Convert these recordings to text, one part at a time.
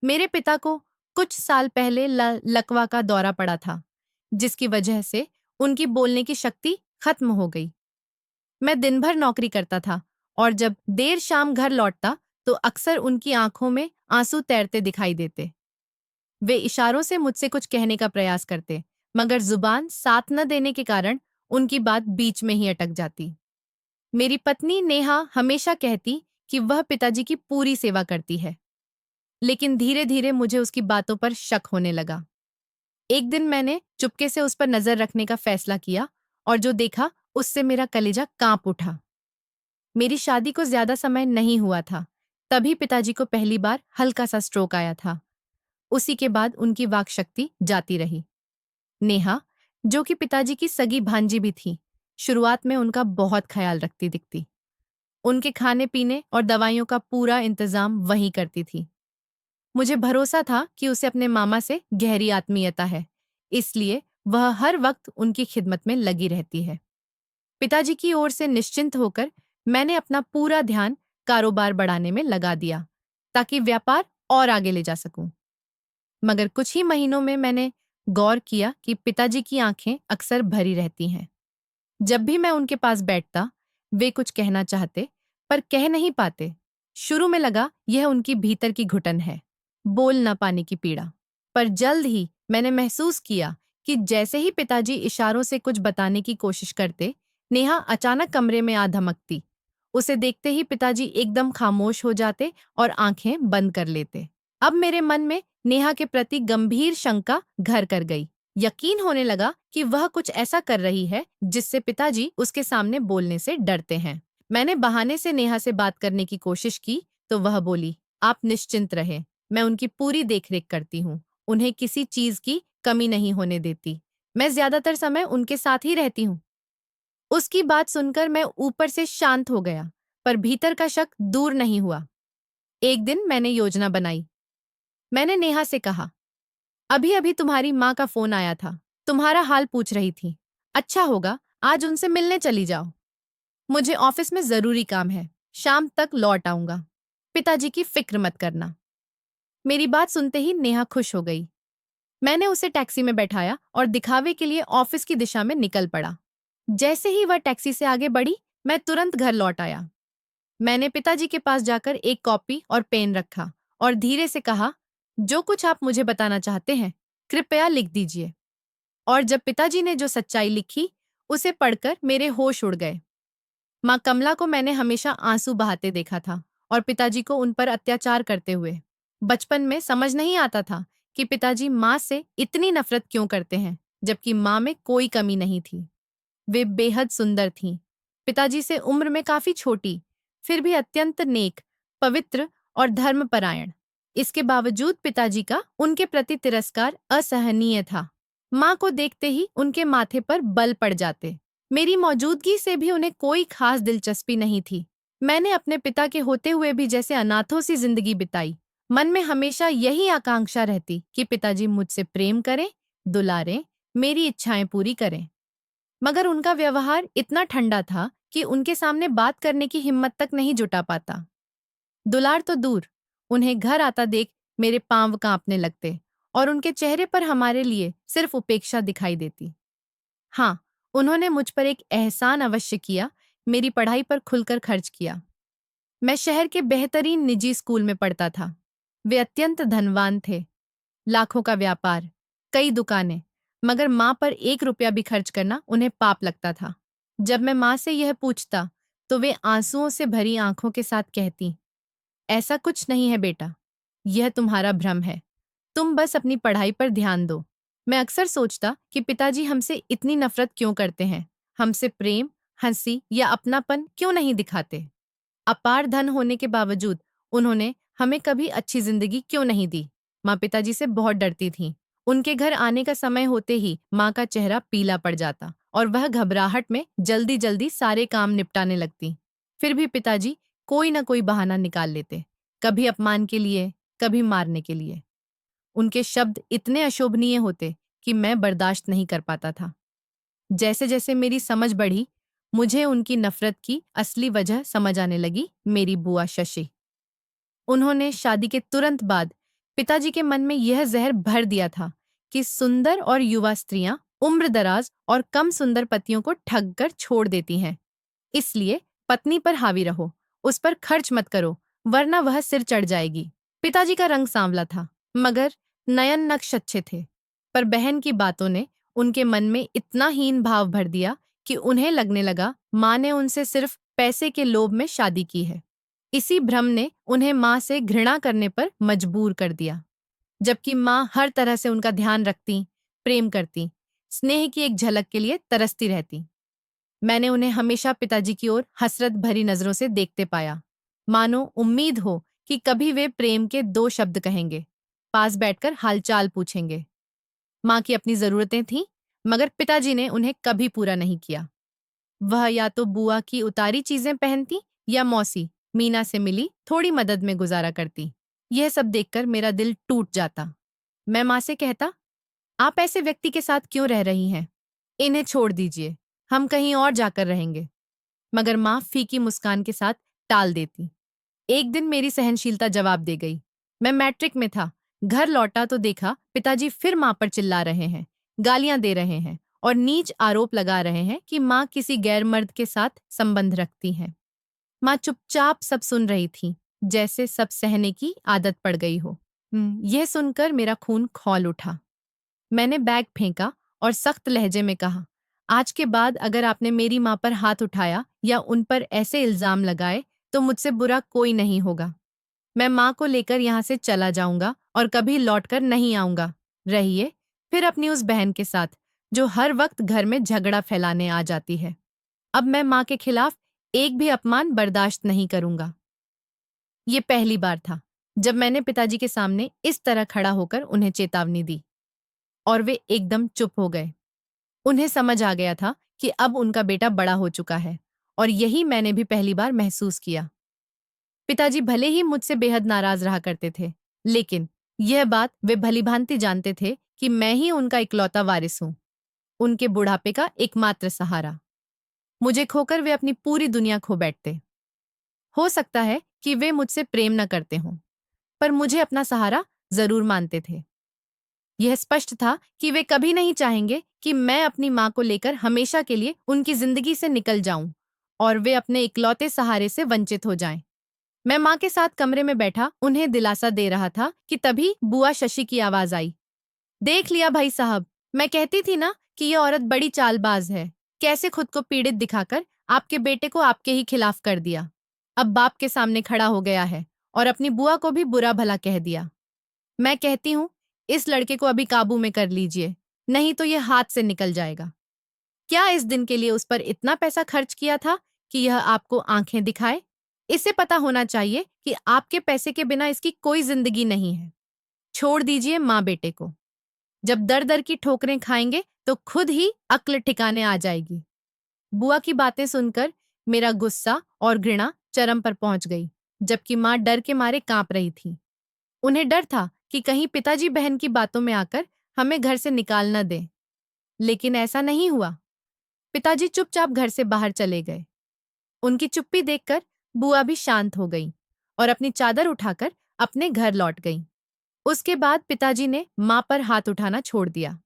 मेरे पिता को कुछ साल पहले लकवा का दौरा पड़ा था, जिसकी वजह से उनकी बोलने की शक्ति खत्म हो गई। मैं दिन भर नौकरी करता था और जब देर शाम घर लौटता तो अक्सर उनकी आंखों में आंसू तैरते दिखाई देते। वे इशारों से मुझसे कुछ कहने का प्रयास करते, मगर जुबान साथ न देने के कारण उनकी बात बीच में ही अटक जाती। मेरी पत्नी नेहा हमेशा कहती कि वह पिताजी की पूरी सेवा करती है, लेकिन धीरे धीरे मुझे उसकी बातों पर शक होने लगा। एक दिन मैंने चुपके से उस पर नजर रखने का फैसला किया और जो देखा उससे मेरा कलेजा कांप उठा। मेरी शादी को ज्यादा समय नहीं हुआ था, तभी पिताजी को पहली बार हल्का सा स्ट्रोक आया था। उसी के बाद उनकी वाक शक्ति जाती रही। नेहा, जो कि पिताजी की सगी भांजी भी थी, शुरुआत में उनका बहुत ख्याल रखती दिखती। उनके खाने पीने और दवाइयों का पूरा इंतजाम वही करती थी। मुझे भरोसा था कि उसे अपने मामा से गहरी आत्मीयता है, इसलिए वह हर वक्त उनकी खिदमत में लगी रहती है। पिताजी की ओर से निश्चिंत होकर मैंने अपना पूरा ध्यान कारोबार बढ़ाने में लगा दिया, ताकि व्यापार और आगे ले जा सकूं। मगर कुछ ही महीनों में मैंने गौर किया कि पिताजी की आंखें अक्सर भरी रहती हैं। जब भी मैं उनके पास बैठता, वे कुछ कहना चाहते, पर कह नहीं पाते। शुरू में लगा यह उनकी भीतर की घुटन है, बोल ना पाने की पीड़ा। पर जल्द ही मैंने महसूस किया कि जैसे ही पिताजी इशारों से कुछ बताने की कोशिश करते, नेहा अचानक कमरे में आ धमकती। उसे देखते ही पिताजी एकदम खामोश हो जाते और आंखें बंद कर लेते। अब मेरे मन में नेहा के प्रति गंभीर शंका घर कर गई। यकीन होने लगा कि वह कुछ ऐसा कर रही है जिससे पिताजी उसके सामने बोलने से डरते हैं। मैंने बहाने से नेहा से बात करने की कोशिश की तो वह बोली, आप निश्चिंत रहे, मैं उनकी पूरी देखरेख करती हूँ, उन्हें किसी चीज की कमी नहीं होने देती, मैं ज्यादातर समय उनके साथ ही रहती हूँ। उसकी बात सुनकर मैं ऊपर से शांत हो गया, पर भीतर का शक दूर नहीं हुआ। एक दिन मैंने योजना बनाई। मैंने नेहा से कहा, अभी अभी तुम्हारी माँ का फोन आया था, तुम्हारा हाल पूछ रही थी। अच्छा होगा आज उनसे मिलने चली जाओ। मुझे ऑफिस में जरूरी काम है, शाम तक लौट आऊंगा। पिताजी की फिक्र मत करना। मेरी बात सुनते ही नेहा खुश हो गई। मैंने उसे टैक्सी में बैठाया और दिखावे के लिए ऑफिस की दिशा में निकल पड़ा। जैसे ही वह टैक्सी से आगे बढ़ी, मैं तुरंत घर लौट आया। मैंने पिताजी के पास जाकर एक कॉपी और पेन रखा और धीरे से कहा, जो कुछ आप मुझे बताना चाहते हैं, कृपया लिख दीजिए। और जब पिताजी ने जो सच्चाई लिखी, उसे पढ़कर मेरे होश उड़ गए। माँ कमला को मैंने हमेशा आंसू बहाते देखा था और पिताजी को उन पर अत्याचार करते हुए। बचपन में समझ नहीं आता था कि पिताजी माँ से इतनी नफरत क्यों करते हैं, जबकि माँ में कोई कमी नहीं थी। वे बेहद सुंदर थीं, पिताजी से उम्र में काफी छोटी, फिर भी अत्यंत नेक, पवित्र और धर्मपरायण। इसके बावजूद पिताजी का उनके प्रति तिरस्कार असहनीय था। माँ को देखते ही उनके माथे पर बल पड़ जाते। मेरी मौजूदगी से भी उन्हें कोई खास दिलचस्पी नहीं थी। मैंने अपने पिता के होते हुए भी जैसे अनाथों सी जिंदगी बिताई। मन में हमेशा यही आकांक्षा रहती कि पिताजी मुझसे प्रेम करें, दुलारें, मेरी इच्छाएं पूरी करें। मगर उनका व्यवहार इतना ठंडा था कि उनके सामने बात करने की हिम्मत तक नहीं जुटा पाता। दुलार तो दूर, उन्हें घर आता देख मेरे पांव कांपने लगते और उनके चेहरे पर हमारे लिए सिर्फ उपेक्षा दिखाई देती। हाँ, उन्होंने मुझ पर एक एहसान अवश्य किया, मेरी पढ़ाई पर खुलकर खर्च किया। मैं शहर के बेहतरीन निजी स्कूल में पढ़ता था। वे अत्यंत धनवान थे, लाखों का व्यापार, कई दुकानें, मगर माँ पर 1 रुपया भी खर्च करना उन्हें पाप लगता था। जब मैं माँ से यह पूछता, तो वे आंसुओं से भरी आंखों के साथ कहती, ऐसा कुछ नहीं है बेटा, यह तुम्हारा भ्रम है, तुम बस अपनी पढ़ाई पर ध्यान दो। मैं अक्सर सोचता कि पिताजी हमसे इतनी नफरत क्यों करते हैं, हमसे प्रेम, हंसी या अपनापन क्यों नहीं दिखाते। अपार धन होने के बावजूद उन्होंने हमें कभी अच्छी जिंदगी क्यों नहीं दी। माँ पिताजी से बहुत डरती थीं। उनके घर आने का समय होते ही माँ का चेहरा पीला पड़ जाता और वह घबराहट में जल्दी जल्दी सारे काम निपटाने लगती। फिर भी पिताजी कोई ना कोई बहाना निकाल लेते, कभी अपमान के लिए, कभी मारने के लिए। उनके शब्द इतने अशोभनीय होते कि मैं बर्दाश्त नहीं कर पाता था। जैसे जैसे मेरी समझ बढ़ी, मुझे उनकी नफरत की असली वजह समझ आने लगी। मेरी बुआ शशि, उन्होंने शादी के तुरंत बाद पिताजी के मन में यह जहर भर दिया था कि सुंदर और युवा स्त्रियां उम्रदराज और कम सुंदर पतियों को ठग कर छोड़ देती हैं। इसलिए पत्नी पर हावी रहो, उस पर खर्च मत करो, वरना वह सिर चढ़ जाएगी। पिताजी का रंग सांवला था, मगर नयन नक्श अच्छे थे। पर बहन की बातों ने उनके मन में इतना हीन भाव भर दिया कि उन्हें लगने लगा माँ ने उनसे सिर्फ पैसे के लोभ में शादी की है। इसी भ्रम ने उन्हें माँ से घृणा करने पर मजबूर कर दिया, जबकि माँ हर तरह से उनका ध्यान रखती, प्रेम करती, स्नेह की एक झलक के लिए तरसती रहती। मैंने उन्हें हमेशा पिताजी की ओर हसरत भरी नजरों से देखते पाया, मानो उम्मीद हो कि कभी वे प्रेम के दो शब्द कहेंगे, पास बैठकर हालचाल पूछेंगे। माँ की अपनी जरूरतें थीं, मगर पिताजी ने उन्हें कभी पूरा नहीं किया। वह या तो बुआ की उतारी चीजें पहनती या मौसी मीना से मिली थोड़ी मदद में गुजारा करती। यह सब देखकर मेरा दिल टूट जाता। मैं माँ से कहता, आप ऐसे व्यक्ति के साथ क्यों रह रही हैं? इन्हें छोड़ दीजिए, हम कहीं और जाकर रहेंगे। मगर माँ फीकी मुस्कान के साथ टाल देती। एक दिन मेरी सहनशीलता जवाब दे गई। मैं मैट्रिक में था। घर लौटा तो देखा पिताजी फिर माँ पर चिल्ला रहे हैं, गालियां दे रहे हैं और नीच आरोप लगा रहे हैं कि माँ किसी गैर मर्द के साथ संबंध रखती है। माँ चुपचाप सब सुन रही थी, जैसे सब सहने की आदत पड़ गई हो। यह सुनकर मेरा खून खौल उठा। मैंने बैग फेंका और सख्त लहजे में कहा, आज के बाद अगर आपने मेरी माँ पर हाथ उठाया या उन पर ऐसे इल्जाम लगाए तो मुझसे बुरा कोई नहीं होगा। मैं माँ को लेकर यहाँ से चला जाऊंगा और कभी लौटकर नहीं आऊंगा। रहिए फिर अपनी उस बहन के साथ जो हर वक्त घर में झगड़ा फैलाने आ जाती है। अब मैं माँ के खिलाफ एक भी अपमान बर्दाश्त नहीं करूंगा। ये पहली बार था जब मैंने पिताजी के सामने इस तरह खड़ा होकर उन्हें चेतावनी दी, और वे एकदम चुप हो गए। उन्हें समझ आ गया था कि अब उनका बेटा बड़ा हो चुका है, और यही मैंने भी पहली बार महसूस किया। पिताजी भले ही मुझसे बेहद नाराज रहा करते थे, लेकिन यह बात वे भलीभांति जानते थे कि मैं ही उनका इकलौता वारिस हूं, उनके बुढ़ापे का एकमात्र सहारा। मुझे खोकर वे अपनी पूरी दुनिया खो बैठते। हो सकता है कि वे मुझसे प्रेम न करते हों, पर मुझे अपना सहारा जरूर मानते थे। यह स्पष्ट था कि वे कभी नहीं चाहेंगे कि मैं अपनी माँ को लेकर हमेशा के लिए उनकी जिंदगी से निकल जाऊं और वे अपने इकलौते सहारे से वंचित हो जाएं। मैं माँ के साथ कमरे में बैठा उन्हें दिलासा दे रहा था कि तभी बुआ शशि की आवाज आई। देख लिया भाई साहब, मैं कहती थी ना कि यह औरत बड़ी चालबाज है। कैसे खुद को पीड़ित दिखाकर आपके बेटे को आपके ही खिलाफ कर दिया। अब बाप के सामने खड़ा हो गया है और अपनी बुआ को भी बुरा भला कह दिया। मैं कहती हूँ इस लड़के को अभी काबू में कर लीजिए, नहीं तो यह हाथ से निकल जाएगा। क्या इस दिन के लिए उस पर इतना पैसा खर्च किया था कि यह आपको आंखें दिखाए? इसे पता होना चाहिए कि आपके पैसे के बिना इसकी कोई जिंदगी नहीं है। छोड़ दीजिए माँ बेटे को। जब दर दर की ठोकरें खाएंगे तो खुद ही अक्ल ठिकाने आ जाएगी। बुआ की बातें सुनकर मेरा गुस्सा और घृणा चरम पर पहुंच गई, जबकि माँ डर के मारे कांप रही थी। उन्हें डर था कि कहीं पिताजी बहन की बातों में आकर हमें घर से निकाल न दें। लेकिन ऐसा नहीं हुआ। पिताजी चुपचाप घर से बाहर चले गए। उनकी चुप्पी देखकर बुआ भी शांत हो गई और अपनी चादर उठाकर अपने घर लौट गई। उसके बाद पिताजी ने माँ पर हाथ उठाना छोड़ दिया।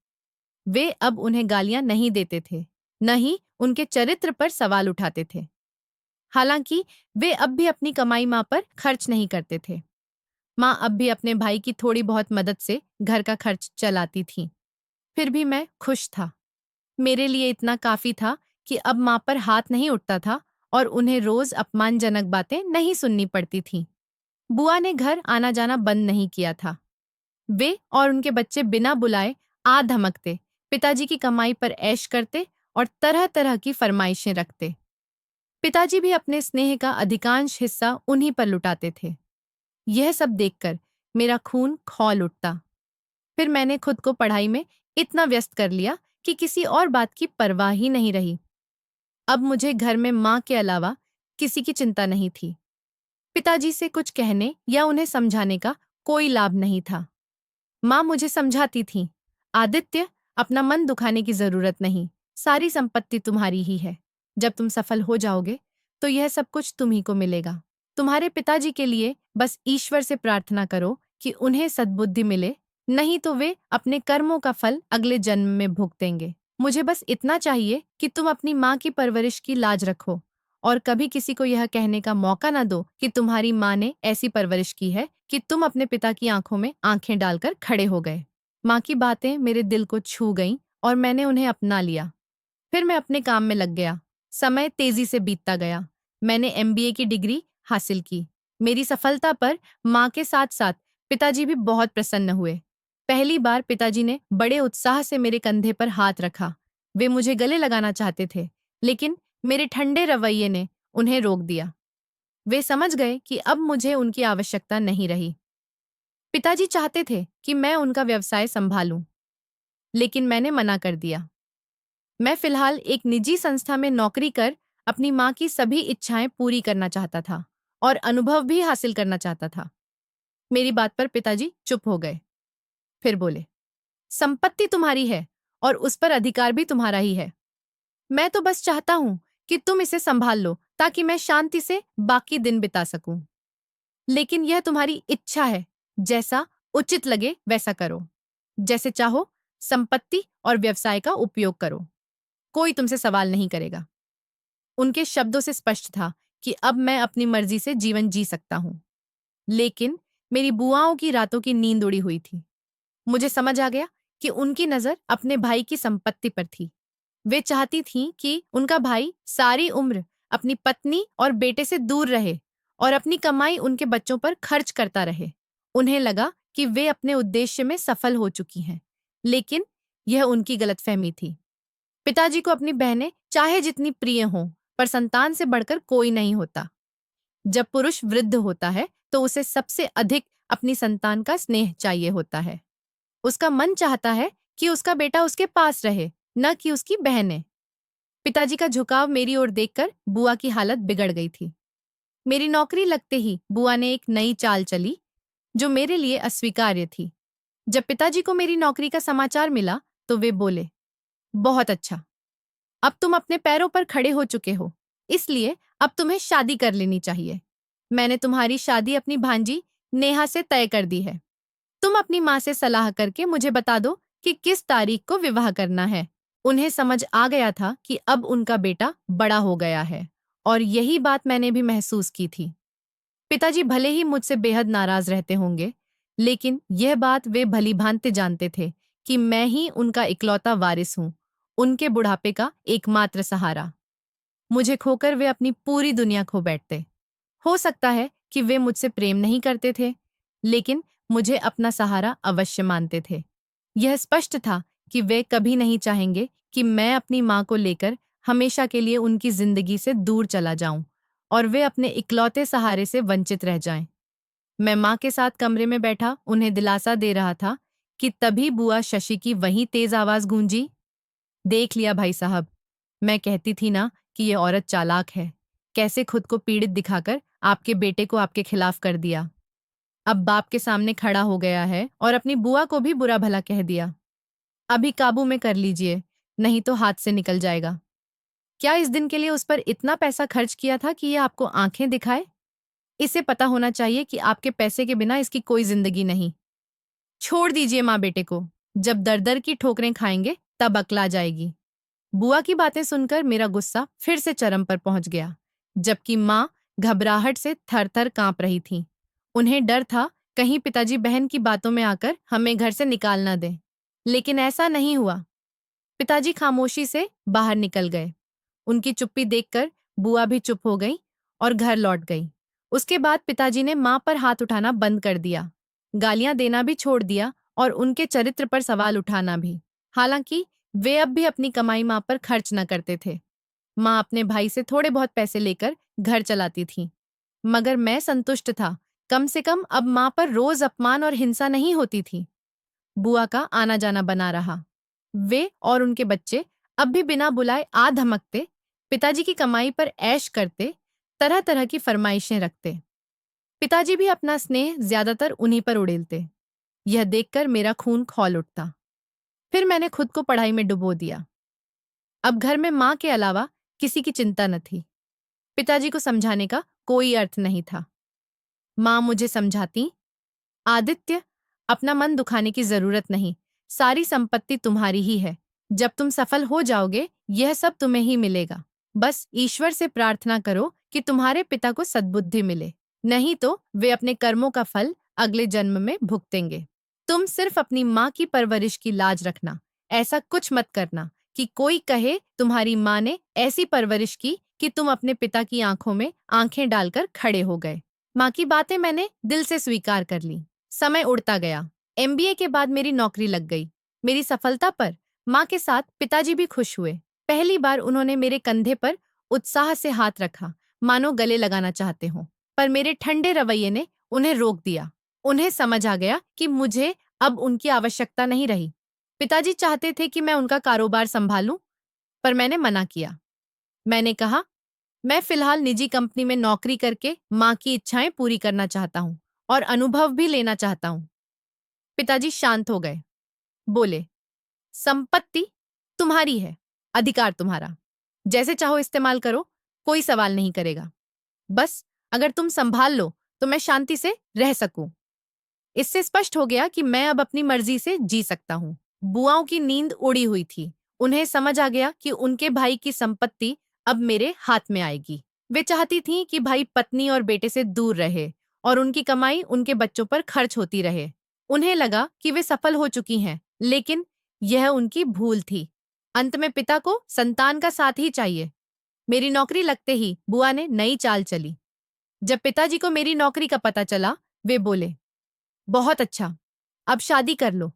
वे अब उन्हें गालियां नहीं देते थे, न ही उनके चरित्र पर सवाल उठाते थे। हालांकि वे अब भी अपनी कमाई माँ पर खर्च नहीं करते थे। माँ अब भी अपने भाई की थोड़ी बहुत मदद से घर का खर्च चलाती थी। फिर भी मैं खुश था। मेरे लिए इतना काफी था कि अब माँ पर हाथ नहीं उठता था और उन्हें रोज अपमानजनक बातें नहीं सुननी पड़ती थीं। बुआ ने घर आना जाना बंद नहीं किया था। वे और उनके बच्चे बिना बुलाए आ धमकते, पिताजी की कमाई पर ऐश करते और तरह तरह की फरमाइशें रखते। पिताजी भी अपने स्नेह का अधिकांश हिस्सा उन्हीं पर लुटाते थे। यह सब देखकर मेरा खून खौल उठता। फिर मैंने खुद को पढ़ाई में इतना व्यस्त कर लिया कि किसी और बात की परवाह ही नहीं रही। अब मुझे घर में माँ के अलावा किसी की चिंता नहीं थी। पिताजी से कुछ कहने या उन्हें समझाने का कोई लाभ नहीं था। माँ मुझे समझाती थी, आदित्य, अपना मन दुखाने की जरूरत नहीं, सारी संपत्ति तुम्हारी ही है। जब तुम सफल हो जाओगे तो यह सब कुछ तुम्ही को मिलेगा। तुम्हारे पिताजी के लिए बस ईश्वर से प्रार्थना करो कि उन्हें सद्बुद्धि मिले, नहीं तो वे अपने कर्मों का फल अगले जन्म में भुगतेंगे। मुझे बस इतना चाहिए कि तुम अपनी माँ की परवरिश की लाज रखो और कभी किसी को यह कहने का मौका ना दो कि तुम्हारी माँ ने ऐसी परवरिश की है कि तुम अपने पिता की आंखों में आंखें डालकर खड़े हो गए। माँ की बातें मेरे दिल को छू गईं और मैंने उन्हें अपना लिया। फिर मैं अपने काम में लग गया। समय तेजी से बीतता गया। मैंने एमबीए की डिग्री हासिल की। मेरी सफलता पर माँ के साथ साथ पिताजी भी बहुत प्रसन्न हुए। पहली बार पिताजी ने बड़े उत्साह से मेरे कंधे पर हाथ रखा। वे मुझे गले लगाना चाहते थे, लेकिन मेरे ठंडे रवैये ने उन्हें रोक दिया। वे समझ गए कि अब मुझे उनकी आवश्यकता नहीं रही। पिताजी चाहते थे कि मैं उनका व्यवसाय संभालूं, लेकिन मैंने मना कर दिया। मैं फिलहाल एक निजी संस्था में नौकरी कर अपनी माँ की सभी इच्छाएं पूरी करना चाहता था और अनुभव भी हासिल करना चाहता था। मेरी बात पर पिताजी चुप हो गए। फिर बोले, संपत्ति तुम्हारी है और उस पर अधिकार भी तुम्हारा ही है। मैं तो बस चाहता हूं कि तुम इसे संभाल लो ताकि मैं शांति से बाकी दिन बिता सकूं। लेकिन यह तुम्हारी इच्छा है, जैसा उचित लगे वैसा करो। जैसे चाहो संपत्ति और व्यवसाय का उपयोग करो। कोई तुमसे सवाल नहीं करेगा। उनके शब्दों से स्पष्ट था कि अब मैं अपनी मर्जी से जीवन जी सकता हूं। लेकिन मेरी बुआओं की रातों की नींद उड़ी हुई थी। मुझे समझ आ गया कि उनकी नजर अपने भाई की संपत्ति पर थी। वे चाहती थीं कि उनका भाई सारी उम्र अपनी पत्नी और बेटे से दूर रहे और अपनी कमाई उनके बच्चों पर खर्च करता रहे। उन्हें लगा कि वे अपने उद्देश्य में सफल हो चुकी हैं, लेकिन यह उनकी गलतफहमी थी। पिताजी को अपनी बहनें चाहे जितनी प्रिय हों, पर संतान से बढ़कर कोई नहीं होता। जब पुरुष वृद्ध होता है तो उसे सबसे अधिक अपनी संतान का स्नेह चाहिए होता है। उसका मन चाहता है कि उसका बेटा उसके पास रहे, न कि उसकी बहनें। पिताजी का झुकाव मेरी ओर देखकर बुआ की हालत बिगड़ गई थी। मेरी नौकरी लगते ही बुआ ने एक नई चाल चली जो मेरे लिए अस्वीकार्य थी। जब पिताजी को मेरी नौकरी का समाचार मिला तो वे बोले, बहुत अच्छा, अब तुम अपने पैरों पर खड़े हो चुके हो, इसलिए अब तुम्हें शादी कर लेनी चाहिए। मैंने तुम्हारी शादी अपनी भांजी नेहा से तय कर दी है। तुम अपनी माँ से सलाह करके मुझे बता दो कि किस तारीख को विवाह करना है। उन्हें समझ आ गया था कि अब उनका बेटा बड़ा हो गया है और यही बात मैंने भी महसूस की थी। पिताजी भले ही मुझसे बेहद नाराज रहते होंगे, लेकिन यह बात वे भली भांति जानते थे कि मैं ही उनका इकलौता वारिस हूँ, उनके बुढ़ापे का एकमात्र सहारा। मुझे खोकर वे अपनी पूरी दुनिया खो बैठते। हो सकता है कि वे मुझसे प्रेम नहीं करते थे, लेकिन मुझे अपना सहारा अवश्य मानते थे। यह स्पष्ट था कि वे कभी नहीं चाहेंगे कि मैं अपनी माँ को लेकर हमेशा के लिए उनकी जिंदगी से दूर चला जाऊं और वे अपने इकलौते सहारे से वंचित रह जाएं। मैं माँ के साथ कमरे में बैठा उन्हें दिलासा दे रहा था कि तभी बुआ शशि की वही तेज आवाज गूंजी, देख लिया भाई साहब, मैं कहती थी ना कि ये औरत चालाक है। कैसे खुद को पीड़ित दिखाकर आपके बेटे को आपके खिलाफ कर दिया। अब बाप के सामने खड़ा हो गया है और अपनी बुआ को भी बुरा भला कह दिया। अभी काबू में कर लीजिए, नहीं तो हाथ से निकल जाएगा। क्या इस दिन के लिए उस पर इतना पैसा खर्च किया था कि ये आपको आंखें दिखाए? इसे पता होना चाहिए कि आपके पैसे के बिना इसकी कोई जिंदगी नहीं। छोड़ दीजिए माँ बेटे को, जब दर दर की ठोकरें खाएंगे तब अकल आ जाएगी। बुआ की बातें सुनकर मेरा गुस्सा फिर से चरम पर पहुंच गया, जबकि माँ घबराहट से थर-थर कांप रही थी। उन्हें डर था कहीं पिताजी बहन की बातों में आकर हमें घर से निकाल ना दें। लेकिन ऐसा नहीं हुआ। पिताजी खामोशी से बाहर निकल गए। उनकी चुप्पी देखकर बुआ भी चुप हो गई और घर लौट गई। उसके बाद पिताजी ने माँ पर हाथ उठाना बंद कर दिया, गालियां देना भी छोड़ दिया और उनके चरित्र पर सवाल उठाना भी। हालांकि वे अब भी अपनी कमाई माँ पर खर्च न करते थे। माँ अपने भाई से थोड़े बहुत पैसे लेकर घर चलाती थी, मगर मैं संतुष्ट था। कम से कम अब माँ पर रोज अपमान और हिंसा नहीं होती थी। बुआ का आना जाना बना रहा। वे और उनके बच्चे अब भी बिना बुलाए आ धमकते, पिताजी की कमाई पर ऐश करते, तरह तरह की फरमाइशें रखते। पिताजी भी अपना स्नेह ज्यादातर उन्हीं पर उड़ेलते। यह देखकर मेरा खून खौल उठता। फिर मैंने खुद को पढ़ाई में डुबो दिया। अब घर में माँ के अलावा किसी की चिंता न थी। पिताजी को समझाने का कोई अर्थ नहीं था। माँ मुझे समझाती, आदित्य, अपना मन दुखाने की जरूरत नहीं। सारी संपत्ति तुम्हारी ही है। जब तुम सफल हो जाओगे, यह सब तुम्हें ही मिलेगा। बस ईश्वर से प्रार्थना करो कि तुम्हारे पिता को सद्बुद्धि मिले, नहीं तो वे अपने कर्मों का फल अगले जन्म में भुगतेंगे। तुम सिर्फ अपनी माँ की परवरिश की लाज रखना। ऐसा कुछ मत करना कि कोई कहे तुम्हारी माँ ने ऐसी परवरिश की कि तुम अपने पिता की आंखों में आंखें डालकर खड़े हो गए। माँ की बातें मैंने दिल से स्वीकार कर ली। समय उड़ता गया। एमबीए के बाद मेरी नौकरी लग गई। मेरी सफलता पर माँ के साथ पिताजी भी खुश हुए। पहली बार उन्होंने मेरे कंधे पर उत्साह से हाथ रखा, मानो गले लगाना चाहते हों। पर मेरे ठंडे रवैये ने उन्हें रोक दिया। उन्हें समझ आ गया कि मुझे अब उनकी आवश्यकता नहीं रही। पिताजी चाहते थे कि मैं उनका कारोबार संभालूं, पर मैंने मना किया। मैंने कहा, मैं फिलहाल निजी कंपनी में नौकरी करके माँ की इच्छाएं पूरी करना चाहता हूँ और अनुभव भी लेना चाहता हूँ। पिताजी शांत हो गए। बोले, संपत्ति तुम्हारी है, अधिकार तुम्हारा। जैसे चाहो इस्तेमाल करो, कोई सवाल नहीं करेगा। बस अगर तुम संभाल लो तो मैं शांति से रह सकूं। इससे स्पष्ट हो गया कि मैं अब अपनी मर्जी से जी सकता हूँ। बुआओं की नींद उड़ी हुई थी। उन्हें समझ आ गया कि उनके भाई की संपत्ति अब मेरे हाथ में आएगी। वे चाहती थीं कि भाई पत्नी और बेटे से दूर रहे और उनकी कमाई उनके बच्चों पर खर्च होती रहे। उन्हें लगा कि वे सफल हो चुकी हैं, लेकिन यह उनकी भूल थी। अंत में पिता को संतान का साथ ही चाहिए। मेरी नौकरी लगते ही बुआ ने नई चाल चली। जब पिताजी को मेरी नौकरी का पता चला, वे बोले, बहुत अच्छा, अब शादी कर लो।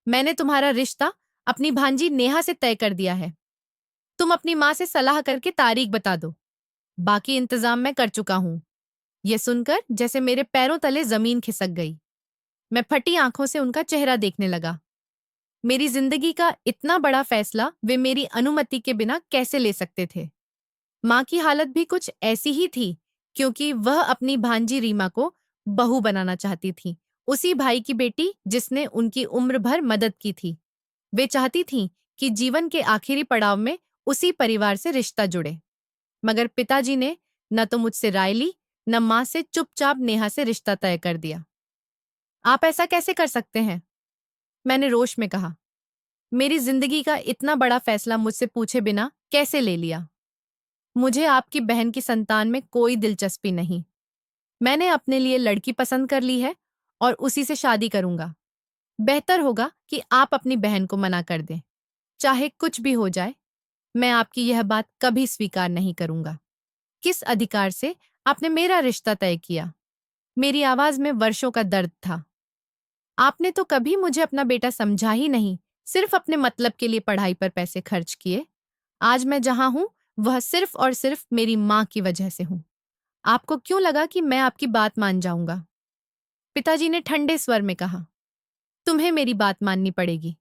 मैंने तुम्हारा रिश्ता अपनी भांजी नेहा से तय कर दिया है। तुम अपनी माँ से सलाह करके तारीख बता दो। बाकी इंतजाम मैं कर चुका हूँ। ये सुनकर जैसे मेरे पैरों तले जमीन खिसक गई। मैं फटी आंखों से उनका चेहरा देखने लगा। मेरी जिंदगी का इतना बड़ा फैसला वे मेरी अनुमति के बिना कैसे ले सकते थे? माँ की हालत भी कुछ ऐसी ही थी, क्योंकि वह अपनी भांजी रीमा को बहू बनाना चाहती थी, उसी भाई की बेटी जिसने उनकी उम्र भर मदद की थी। वे चाहती थीं कि जीवन के आखिरी पड़ाव में उसी परिवार से रिश्ता जुड़े। मगर पिताजी ने न तो मुझसे राय ली, न माँ से चुपचाप नेहा से रिश्ता तय कर दिया। आप ऐसा कैसे कर सकते हैं? मैंने रोष में कहा। मेरी जिंदगी का इतना बड़ा फैसला मुझसे पूछे बिना कैसे ले लिया? मुझे आपकी बहन की संतान में कोई दिलचस्पी नहीं। मैंने अपने लिए लड़की पसंद कर ली है और उसी से शादी करूंगा। बेहतर होगा कि आप अपनी बहन को मना कर दें। चाहे कुछ भी हो जाए, मैं आपकी यह बात कभी स्वीकार नहीं करूंगा। किस अधिकार से आपने मेरा रिश्ता तय किया? मेरी आवाज में वर्षों का दर्द था। आपने तो कभी मुझे अपना बेटा समझा ही नहीं, सिर्फ अपने मतलब के लिए पढ़ाई पर पैसे खर्च किए। आज मैं जहां हूं, वह सिर्फ और सिर्फ मेरी माँ की वजह से हूं। आपको क्यों लगा कि मैं आपकी बात मान जाऊंगा? पिताजी ने ठंडे स्वर में कहा, तुम्हें मेरी बात माननी पड़ेगी।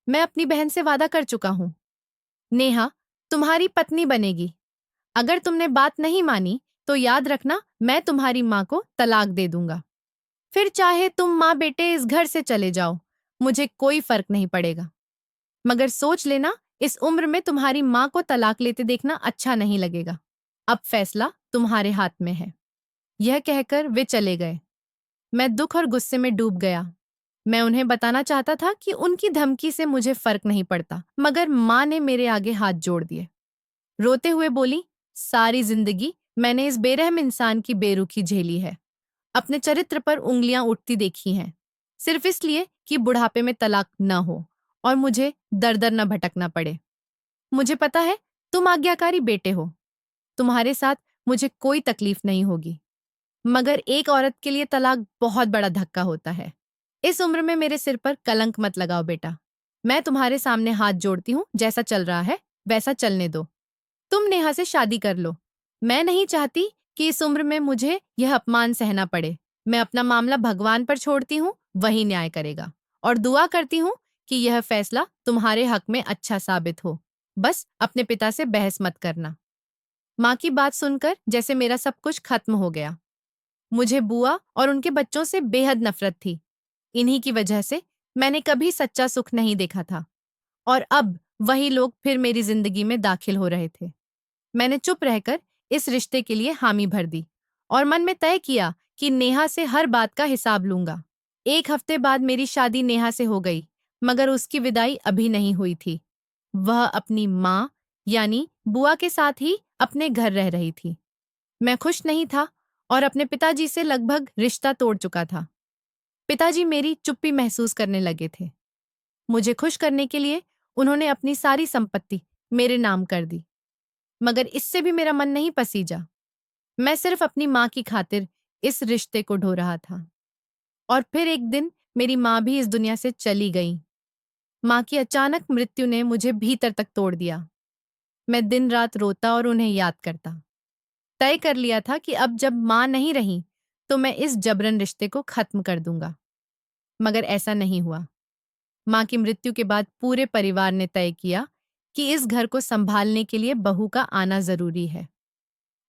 मैं अपनी बहन से वादा कर चुका हूं। नेहा तुम्हारी पत्नी बनेगी। अगर तुमने बात नहीं मानी, तो याद रखना, मैं तुम्हारी माँ को तलाक दे दूंगा। फिर चाहे तुम माँ बेटे इस घर से चले जाओ, मुझे कोई फर्क नहीं पड़ेगा। मगर सोच लेना, इस उम्र में तुम्हारी माँ को तलाक लेते देखना अच्छा नहीं लगेगा। अब फैसला तुम्हारे हाथ में है। यह कहकर वे चले गए। मैं दुख और गुस्से में डूब गया। मैं उन्हें बताना चाहता था कि उनकी धमकी से मुझे फर्क नहीं पड़ता, मगर माँ ने मेरे आगे हाथ जोड़ दिए। रोते हुए बोली, सारी जिंदगी मैंने इस बेरहम इंसान की बेरुखी झेली है, अपने चरित्र पर उंगलियां उठती देखी हैं, सिर्फ इसलिए कि बुढ़ापे में तलाक न हो और मुझे दर दर न भटकना पड़े। मुझे पता है तुम आज्ञाकारी बेटे हो, तुम्हारे साथ मुझे कोई तकलीफ नहीं होगी, मगर एक औरत के लिए तलाक बहुत बड़ा धक्का होता है। इस उम्र में मेरे सिर पर कलंक मत लगाओ बेटा। मैं तुम्हारे सामने हाथ जोड़ती हूँ, जैसा चल रहा है वैसा चलने दो। तुम नेहा से शादी कर लो। मैं नहीं चाहती कि इस उम्र में मुझे यह अपमान सहना पड़े। मैं अपना मामला भगवान पर छोड़ती हूँ, वही न्याय करेगा। और दुआ करती हूँ कि यह फैसला तुम्हारे हक में अच्छा साबित हो। बस अपने पिता से बहस मत करना। माँ की बात सुनकर जैसे मेरा सब कुछ खत्म हो गया। मुझे बुआ और उनके बच्चों से बेहद नफरत थी। इन्हीं की वजह से मैंने कभी सच्चा सुख नहीं देखा था, और अब वही लोग फिर मेरी जिंदगी में दाखिल हो रहे थे। मैंने चुप रहकर इस रिश्ते के लिए हामी भर दी और मन में तय किया कि नेहा से हर बात का हिसाब लूंगा। 1 हफ्ते बाद मेरी शादी नेहा से हो गई, मगर उसकी विदाई अभी नहीं हुई थी। वह अपनी माँ यानी बुआ के साथ ही अपने घर रह रही थी। मैं खुश नहीं था और अपने पिताजी से लगभग रिश्ता तोड़ चुका था। पिताजी मेरी चुप्पी महसूस करने लगे थे। मुझे खुश करने के लिए उन्होंने अपनी सारी संपत्ति मेरे नाम कर दी, मगर इससे भी मेरा मन नहीं पसीजा। मैं सिर्फ अपनी माँ की खातिर इस रिश्ते को ढो रहा था। और फिर एक दिन मेरी माँ भी इस दुनिया से चली गई। माँ की अचानक मृत्यु ने मुझे भीतर तक तोड़ दिया। मैं दिन रात रोता और उन्हें याद करता। तय कर लिया था कि अब जब माँ नहीं रही, तो मैं इस जबरन रिश्ते को खत्म कर दूंगा। मगर ऐसा नहीं हुआ। माँ की मृत्यु के बाद पूरे परिवार ने तय किया कि इस घर को संभालने के लिए बहू का आना जरूरी है।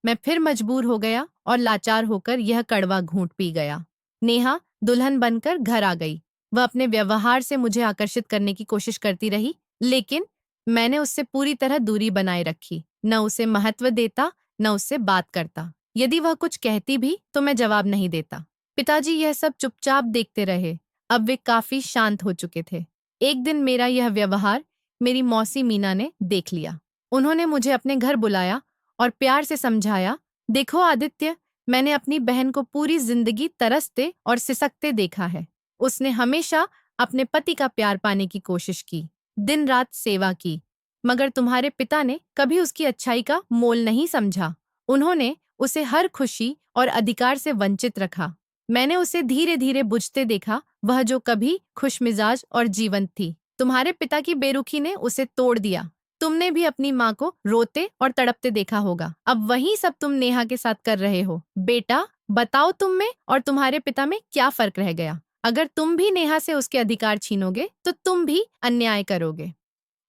मैं फिर मजबूर हो गया और लाचार होकर यह कड़वा घूंट पी गया। नेहा दुल्हन बनकर घर आ गई। वह अपने व्यवहार से मुझे आकर्षित करने की कोशिश करती रही, लेकिन मैंने उससे पूरी तरह दूरी बनाए रखी। न उसे महत्व देता, न उससे बात करता। यदि वह कुछ कहती भी तो मैं जवाब नहीं देता। पिताजी यह सब चुपचाप देखते रहे। अब वे काफी शांत हो चुके थे। एक दिन मेरा यह व्यवहार मेरी मौसी मीना ने देख लिया। उन्होंने मुझे अपने घर बुलाया और प्यार से समझाया, देखो आदित्य, मैंने अपनी बहन को पूरी जिंदगी तरसते और सिसकते देखा है। उसने हमेशा अपने पति का प्यार पाने की कोशिश की, दिन रात सेवा की, मगर तुम्हारे पिता ने कभी उसकी अच्छाई का मोल नहीं समझा। उन्होंने उसे हर खुशी और अधिकार से वंचित रखा। मैंने उसे धीरे धीरे बुझते देखा, वह जो कभी खुशमिजाज और जीवंत थी। तुम्हारे पिता की बेरुखी ने उसे तोड़ दिया। तुमने भी अपनी माँ को रोते और तड़पते देखा होगा। अब वही सब तुम नेहा के साथ कर रहे हो। बेटा, बताओ तुम में और तुम्हारे पिता में क्या फर्क रह गया? अगर तुम भी नेहा से उसके अधिकार छीनोगे, तो तुम भी अन्याय करोगे।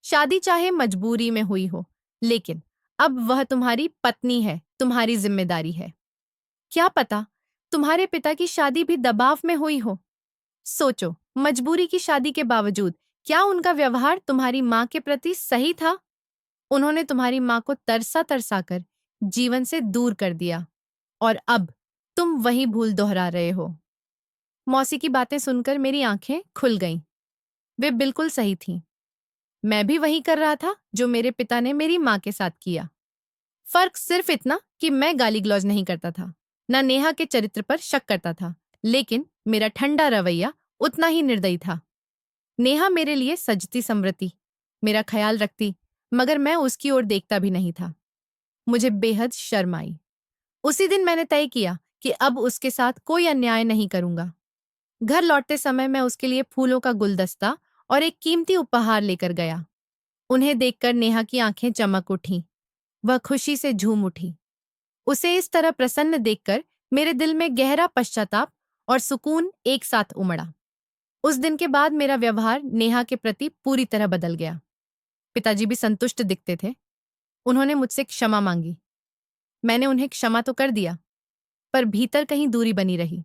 शादी चाहे मजबूरी में हुई हो, लेकिन अब वह तुम्हारी पत्नी है, तुम्हारी जिम्मेदारी है। क्या पता तुम्हारे पिता की शादी भी दबाव में हुई हो। सोचो, मजबूरी की शादी के बावजूद क्या उनका व्यवहार तुम्हारी माँ के प्रति सही था? उन्होंने तुम्हारी माँ को तरसा तरसा कर जीवन से दूर कर दिया, और अब तुम वही भूल दोहरा रहे हो। मौसी की बातें सुनकर मेरी आंखें खुल गईं। वे बिल्कुल सही थीं। मैं भी वही कर रहा था जो मेरे पिता ने मेरी माँ के साथ किया। फर्क सिर्फ इतना कि मैं गाली गलौज नहीं करता था, न नेहा के चरित्र पर शक करता था, लेकिन मेरा ठंडा रवैया उतना ही निर्दयी था। नेहा मेरे लिए सजती संवरती, मेरा ख्याल रखती, मगर मैं उसकी ओर देखता भी नहीं था। मुझे बेहद शर्म आई। उसी दिन मैंने तय किया कि अब उसके साथ कोई अन्याय नहीं करूंगा। घर लौटते समय मैं उसके लिए फूलों का गुलदस्ता और एक कीमती उपहार लेकर गया। उन्हें देखकर नेहा की आंखें चमक उठीं। वह खुशी से झूम उठी। उसे इस तरह प्रसन्न देखकर मेरे दिल में गहरा पश्चाताप और सुकून एक साथ उमड़ा। उस दिन के बाद मेरा व्यवहार नेहा के प्रति पूरी तरह बदल गया। पिताजी भी संतुष्ट दिखते थे। उन्होंने मुझसे क्षमा मांगी। मैंने उन्हें क्षमा तो कर दिया, पर भीतर कहीं दूरी बनी रही।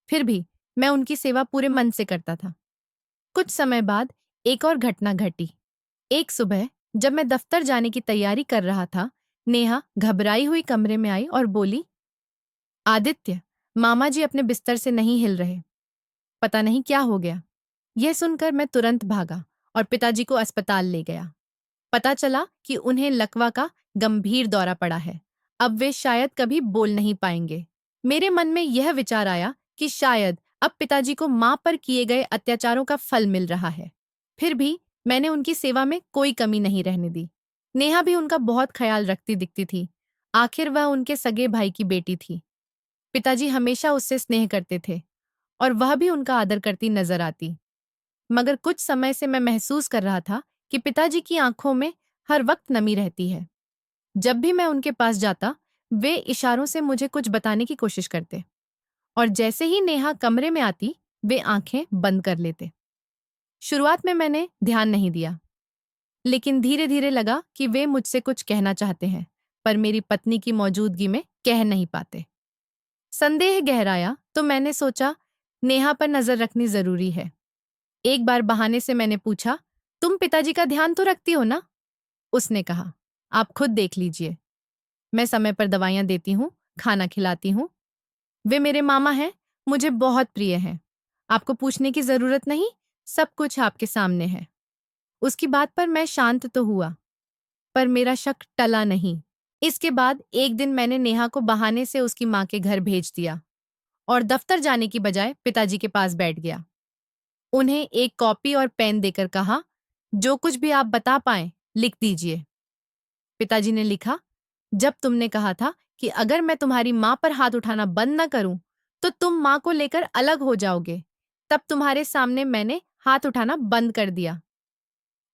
फिर भी मैं उनकी सेवा पूरे मन से करता था। कुछ समय बाद एक और घटना घटी। एक सुबह जब मैं दफ्तर जाने की तैयारी कर रहा था, नेहा घबराई हुई कमरे में आई और बोली, आदित्य, मामा जी अपने बिस्तर से नहीं हिल रहे। पता नहीं क्या हो गया। यह सुनकर मैं तुरंत भागा और पिताजी को अस्पताल ले गया। पता चला कि उन्हें लकवा का गंभीर दौरा पड़ा है। अब वे शायद कभी बोल नहीं पाएंगे। मेरे मन में यह विचार आया कि शायद अब पिताजी को माँ पर किए गए अत्याचारों का फल मिल रहा है। फिर भी मैंने उनकी सेवा में कोई कमी नहीं रहने दी। नेहा भी उनका बहुत ख्याल रखती दिखती थी। आखिर वह उनके सगे भाई की बेटी थी। पिताजी हमेशा उससे स्नेह करते थे और वह भी उनका आदर करती नजर आती। मगर कुछ समय से मैं महसूस कर रहा था कि पिताजी की आंखों में हर वक्त नमी रहती है। जब भी मैं उनके पास जाता, वे इशारों से मुझे कुछ बताने की कोशिश करते, और जैसे ही नेहा कमरे में आती, वे आंखें बंद कर लेते। शुरुआत में मैंने ध्यान नहीं दिया, लेकिन धीरे धीरे लगा कि वे मुझसे कुछ कहना चाहते हैं, पर मेरी पत्नी की मौजूदगी में कह नहीं पाते। संदेह गहराया तो मैंने सोचा, नेहा पर नजर रखनी जरूरी है। एक बार बहाने से मैंने पूछा, तुम पिताजी का ध्यान तो रखती हो ना? उसने कहा, आप खुद देख लीजिए। मैं समय पर दवाइयां देती हूँ, खाना खिलाती हूँ। वे मेरे मामा हैं, मुझे बहुत प्रिय हैं। आपको पूछने की जरूरत नहीं, सब कुछ आपके सामने है। उसकी बात पर मैं शांत तो हुआ, पर मेरा शक टला नहीं। इसके बाद एक दिन मैंने नेहा को बहाने से उसकी माँ के घर भेज दिया और दफ्तर जाने की बजाय पिताजी के पास बैठ गया। उन्हें एक कॉपी और पेन देकर कहा, जो कुछ भी आप बता पाएं लिख दीजिए। पिताजी ने लिखा, जब तुमने कहा था कि अगर मैं तुम्हारी माँ पर हाथ उठाना बंद न करूं तो तुम माँ को लेकर अलग हो जाओगे, तब तुम्हारे सामने मैंने हाथ उठाना बंद कर दिया।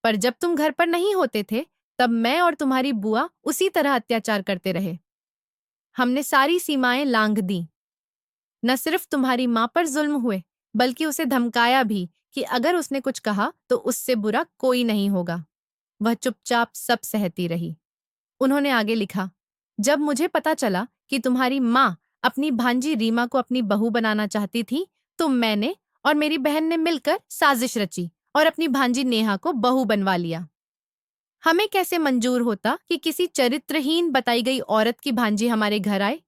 पर जब तुम घर पर नहीं होते थे तब मैं और तुम्हारी बुआ उसी तरह अत्याचार करते रहे। हमने सारी सीमाएं लांघ दी। न सिर्फ तुम्हारी माँ पर जुल्म हुए, बल्कि उसे धमकाया भी कि अगर उसने कुछ कहा तो उससे बुरा कोई नहीं होगा। वह चुपचाप सब सहती रही। उन्होंने आगे लिखा, जब मुझे पता चला कि तुम्हारी माँ अपनी भांजी रीमा को अपनी बहू बनाना चाहती थी, तो मैंने और मेरी बहन ने मिलकर साजिश रची और अपनी भांजी नेहा को बहू बनवा लिया। हमें कैसे मंजूर होता कि किसी चरित्रहीन बताई गई औरत की भांजी हमारे घर आए?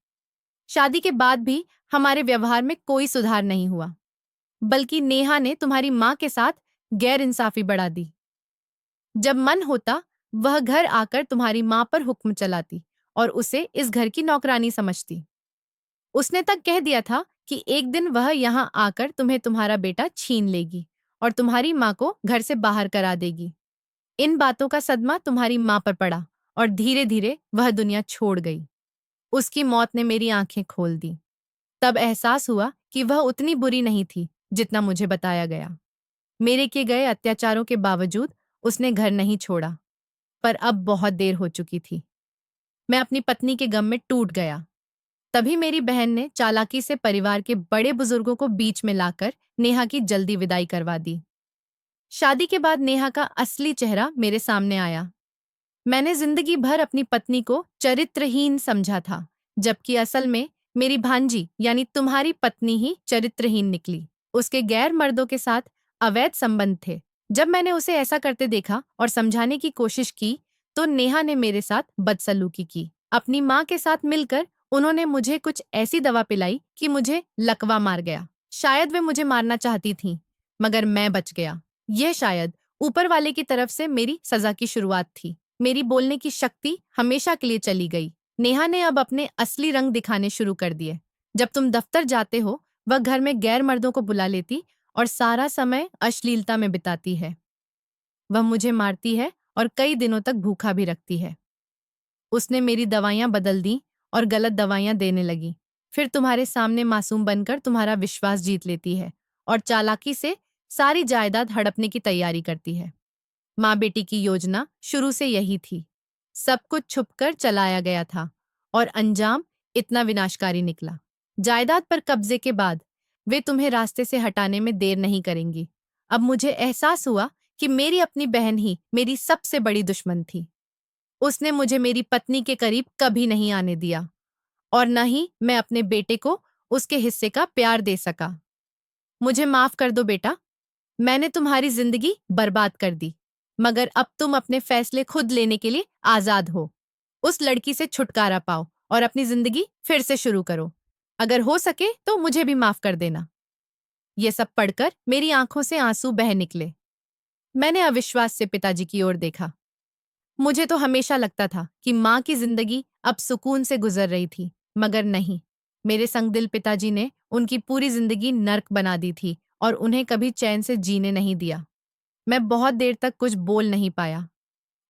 शादी के बाद भी हमारे व्यवहार में कोई सुधार नहीं हुआ, बल्कि नेहा ने तुम्हारी माँ के साथ गैर इंसाफी बढ़ा दी। जब मन होता वह घर आकर तुम्हारी माँ पर हुक्म चलाती और उसे इस घर की नौकरानी समझती। उसने तक कह दिया था कि एक दिन वह यहाँ आकर तुम्हें तुम्हारा बेटा छीन लेगी और तुम्हारी माँ को घर से बाहर करा देगी। इन बातों का सदमा तुम्हारी माँ पर पड़ा और धीरे धीरे वह दुनिया छोड़ गई। उसकी मौत ने मेरी आंखें खोल दी। तब एहसास हुआ कि वह उतनी बुरी नहीं थी जितना मुझे बताया गया। मेरे किए गए अत्याचारों के बावजूद उसने घर नहीं छोड़ा, पर अब बहुत देर हो चुकी थी। मैं अपनी पत्नी के गम में टूट गया। तभी मेरी बहन ने चालाकी से परिवार के बड़े बुजुर्गों को बीच में लाकर नेहा की जल्दी विदाई करवा दी। शादी के बाद नेहा का असली चेहरा मेरे सामने आया। मैंने जिंदगी भर अपनी पत्नी को चरित्रहीन समझा था, जबकि असल में मेरी भांजी यानी तुम्हारी पत्नी ही चरित्रहीन निकली। उसके गैर मर्दों के साथ अवैध संबंध थे। जब मैंने उसे ऐसा करते देखा और समझाने की कोशिश की, तो नेहा ने मेरे साथ बदसलूकी की। अपनी माँ के साथ मिलकर उन्होंने मुझे कुछ ऐसी दवा पिलाई कि मुझे लकवा मार गया। शायद वे मुझे मारना चाहती थीं, मगर मैं बच गया। यह शायद ऊपर वाले की तरफ से मेरी सजा की शुरुआत थी। मेरी बोलने की शक्ति हमेशा के लिए चली गई। नेहा ने अब अपने असली रंग दिखाने शुरू कर दिए। जब तुम दफ्तर जाते हो, वह घर में गैर मर्दों को बुला लेती और सारा समय अश्लीलता में बिताती है। वह मुझे मारती है और कई दिनों तक भूखा भी रखती है। उसने मेरी दवाइयां बदल दी और गलत दवाइयां देने लगी। फिर तुम्हारे सामने मासूम बनकर तुम्हारा विश्वास जीत लेती है और चालाकी से सारी जायदाद हड़पने की तैयारी करती है। माँ बेटी की योजना शुरू से यही थी। सब कुछ छुपकर चलाया गया था और अंजाम इतना विनाशकारी निकला। जायदाद पर कब्जे के बाद वे तुम्हें रास्ते से हटाने में देर नहीं करेंगी। अब मुझे एहसास हुआ कि मेरी अपनी बहन ही मेरी सबसे बड़ी दुश्मन थी। उसने मुझे मेरी पत्नी के करीब कभी नहीं आने दिया और न ही मैं अपने बेटे को उसके हिस्से का प्यार दे सका। मुझे माफ कर दो बेटा, मैंने तुम्हारी जिंदगी बर्बाद कर दी, मगर अब तुम अपने फैसले खुद लेने के लिए आजाद हो। उस लड़की से छुटकारा पाओ और अपनी जिंदगी फिर से शुरू करो। अगर हो सके तो मुझे भी माफ कर देना। ये सब पढ़कर मेरी आंखों से आंसू बह निकले। मैंने अविश्वास से पिताजी की ओर देखा। मुझे तो हमेशा लगता था कि माँ की जिंदगी अब सुकून से गुजर रही थी, मगर नहीं। मेरे संगदिल पिताजी ने उनकी पूरी जिंदगी नर्क बना दी थी और उन्हें कभी चैन से जीने नहीं दिया। मैं बहुत देर तक कुछ बोल नहीं पाया।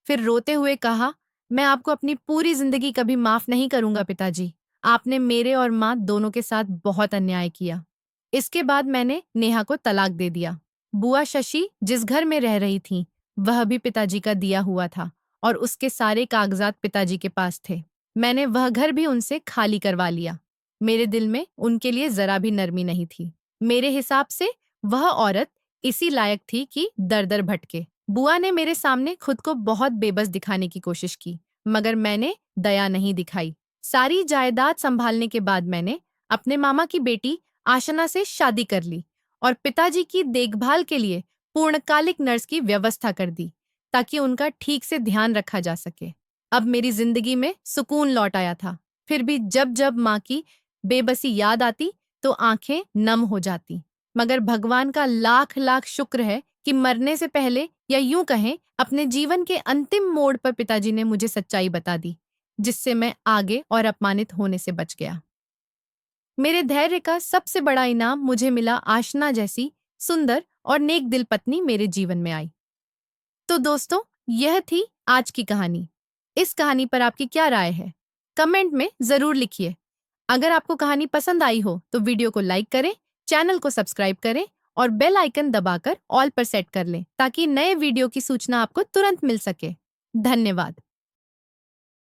फिर रोते हुए कहा, मैं आपको अपनी पूरी जिंदगी कभी माफ नहीं करूंगा पिताजी। आपने मेरे और माँ दोनों के साथ बहुत अन्याय किया। इसके बाद मैंने नेहा को तलाक दे दिया। बुआ शशि जिस घर में रह रही थी, वह भी पिताजी का दिया हुआ था और उसके सारे कागजात पिताजी के पास थे। मैंने वह घर भी उनसे खाली करवा लिया। मेरे दिल में उनके लिए जरा भी नरमी नहीं थी। मेरे हिसाब से वह औरत इसी लायक थी कि दर दर भटके। बुआ ने मेरे सामने खुद को बहुत बेबस दिखाने की कोशिश की, मगर मैंने दया नहीं दिखाई। सारी जायदाद संभालने के बाद मैंने अपने मामा की बेटी आशना से शादी कर ली और पिताजी की देखभाल के लिए पूर्णकालिक नर्स की व्यवस्था कर दी, ताकि उनका ठीक से ध्यान रखा जा सके। अब मेरी जिंदगी में सुकून लौट आया था। फिर भी जब जब माँ की बेबसी याद आती तो आंखें नम हो जाती। मगर भगवान का लाख लाख शुक्र है कि मरने से पहले, या यूं कहें अपने जीवन के अंतिम मोड़ पर, पिताजी ने मुझे सच्चाई बता दी, जिससे मैं आगे और अपमानित होने से बच गया। मेरे धैर्य का सबसे बड़ा इनाम मुझे मिला, आशना जैसी सुंदर और नेक दिल पत्नी मेरे जीवन में आई। तो दोस्तों, यह थी आज की कहानी। इस कहानी पर आपकी क्या राय है? कमेंट में जरूर लिखिए। अगर आपको कहानी पसंद आई हो तो वीडियो को लाइक करें, चैनल को सब्सक्राइब करें और बेल आइकन दबाकर ऑल पर सेट कर लें, ताकि नए वीडियो की सूचना आपको तुरंत मिल सके। धन्यवाद।